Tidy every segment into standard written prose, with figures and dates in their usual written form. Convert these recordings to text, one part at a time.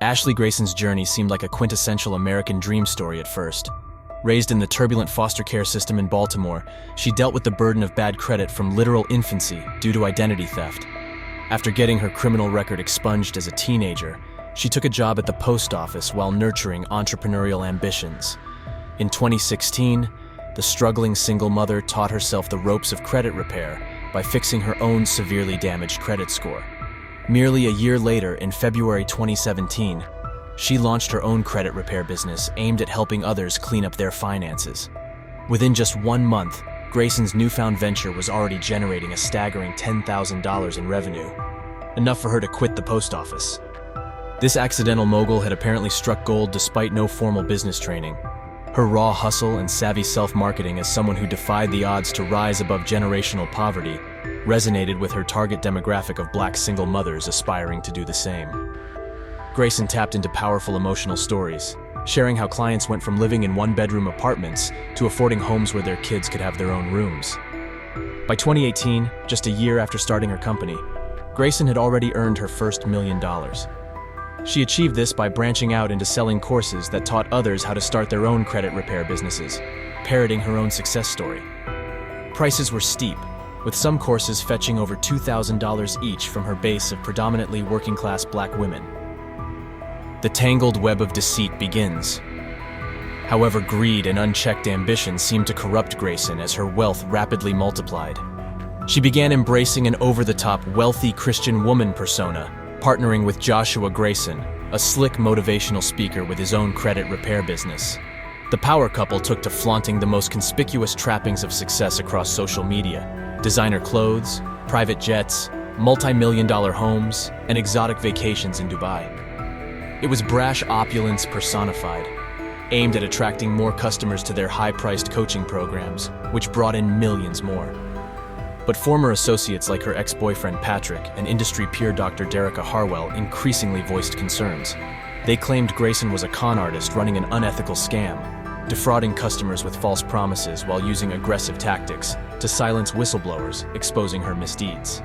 Ashley Grayson's journey seemed like a quintessential American dream story at first. Raised in the turbulent foster care system in Baltimore, she dealt with the burden of bad credit from literal infancy due to identity theft. After getting her criminal record expunged as a teenager, she took a job at the post office while nurturing entrepreneurial ambitions. In 2016, the struggling single mother taught herself the ropes of credit repair by fixing her own severely damaged credit score. Merely a year later, in February 2017, she launched her own credit repair business aimed at helping others clean up their finances. Within just 1 month, Grayson's newfound venture was already generating a staggering $10,000 in revenue, enough for her to quit the post office. This accidental mogul had apparently struck gold despite no formal business training. Her raw hustle and savvy self-marketing as someone who defied the odds to rise above generational poverty resonated with her target demographic of Black single mothers aspiring to do the same. Grayson tapped into powerful emotional stories, sharing how clients went from living in one-bedroom apartments to affording homes where their kids could have their own rooms. By 2018, just a year after starting her company, Grayson had already earned her first $1 million. She achieved this by branching out into selling courses that taught others how to start their own credit repair businesses, parroting her own success story. Prices were steep, with some courses fetching over $2,000 each from her base of predominantly working-class Black women. The tangled web of deceit begins. However, greed and unchecked ambition seemed to corrupt Grayson as her wealth rapidly multiplied. She began embracing an over-the-top wealthy Christian woman persona, partnering with Joshua Grayson, a slick motivational speaker with his own credit repair business. The power couple took to flaunting the most conspicuous trappings of success across social media: designer clothes, private jets, multi-million-dollar homes, and exotic vacations in Dubai. It was brash opulence personified, aimed at attracting more customers to their high-priced coaching programs, which brought in millions more. But former associates like her ex-boyfriend Patrick and industry peer Dr. Derica Harwell increasingly voiced concerns. They claimed Grayson was a con artist running an unethical scam, defrauding customers with false promises while using aggressive tactics to silence whistleblowers exposing her misdeeds.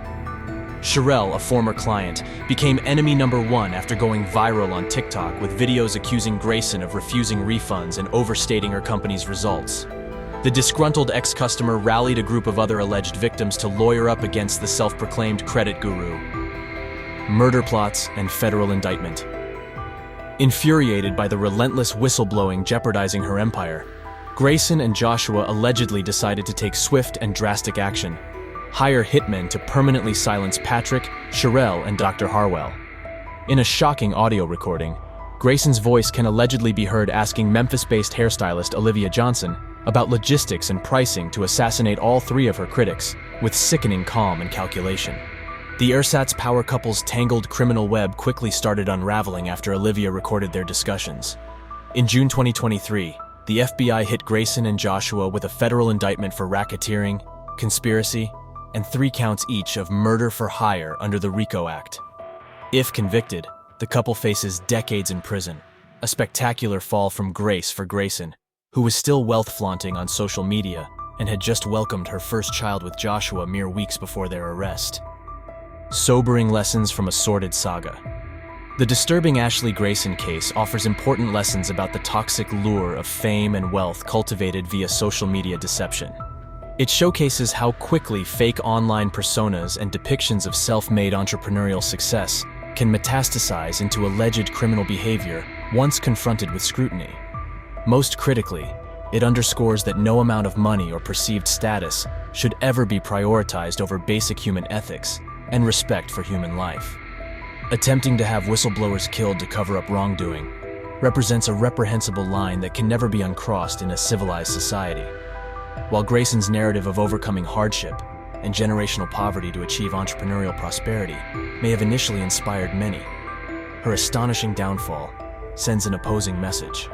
Sherelle, a former client, became enemy number one after going viral on TikTok with videos accusing Grayson of refusing refunds and overstating her company's results. The disgruntled ex-customer rallied a group of other alleged victims to lawyer up against the self-proclaimed credit guru. Murder plots and federal indictment. Infuriated by the relentless whistleblowing jeopardizing her empire, Grayson and Joshua allegedly decided to take swift and drastic action. Hire hitmen to permanently silence Patrick, Sherelle, and Dr. Harwell. In a shocking audio recording, Grayson's voice can allegedly be heard asking Memphis-based hairstylist Olivia Johnson about logistics and pricing to assassinate all three of her critics, with sickening calm and calculation. The ersatz power couple's tangled criminal web quickly started unraveling after Olivia recorded their discussions. In June 2023, the FBI hit Grayson and Joshua with a federal indictment for racketeering, conspiracy, and 3 counts each of murder for hire under the RICO Act. If convicted, the couple faces decades in prison, a spectacular fall from grace for Grayson, who was still wealth flaunting on social media and had just welcomed her first child with Joshua mere weeks before their arrest. Sobering lessons from a sordid saga. The disturbing Ashley Grayson case offers important lessons about the toxic lure of fame and wealth cultivated via social media deception. It showcases how quickly fake online personas and depictions of self-made entrepreneurial success can metastasize into alleged criminal behavior once confronted with scrutiny. Most critically, it underscores that no amount of money or perceived status should ever be prioritized over basic human ethics and respect for human life. Attempting to have whistleblowers killed to cover up wrongdoing represents a reprehensible line that can never be uncrossed in a civilized society. While Grayson's narrative of overcoming hardship and generational poverty to achieve entrepreneurial prosperity may have initially inspired many, her astonishing downfall sends an opposing message.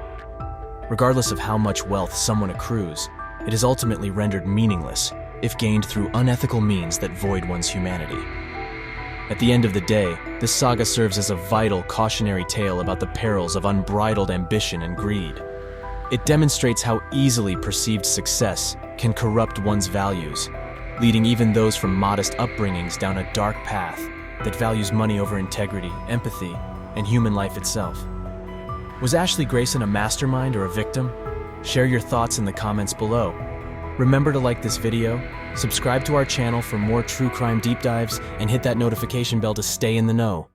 Regardless of how much wealth someone accrues, it is ultimately rendered meaningless if gained through unethical means that void one's humanity. At the end of the day, this saga serves as a vital cautionary tale about the perils of unbridled ambition and greed. It demonstrates how easily perceived success can corrupt one's values, leading even those from modest upbringings down a dark path that values money over integrity, empathy, and human life itself. Was Ashley Grayson a mastermind or a victim? Share your thoughts in the comments below. Remember to like this video, subscribe to our channel for more true crime deep dives, and hit that notification bell to stay in the know.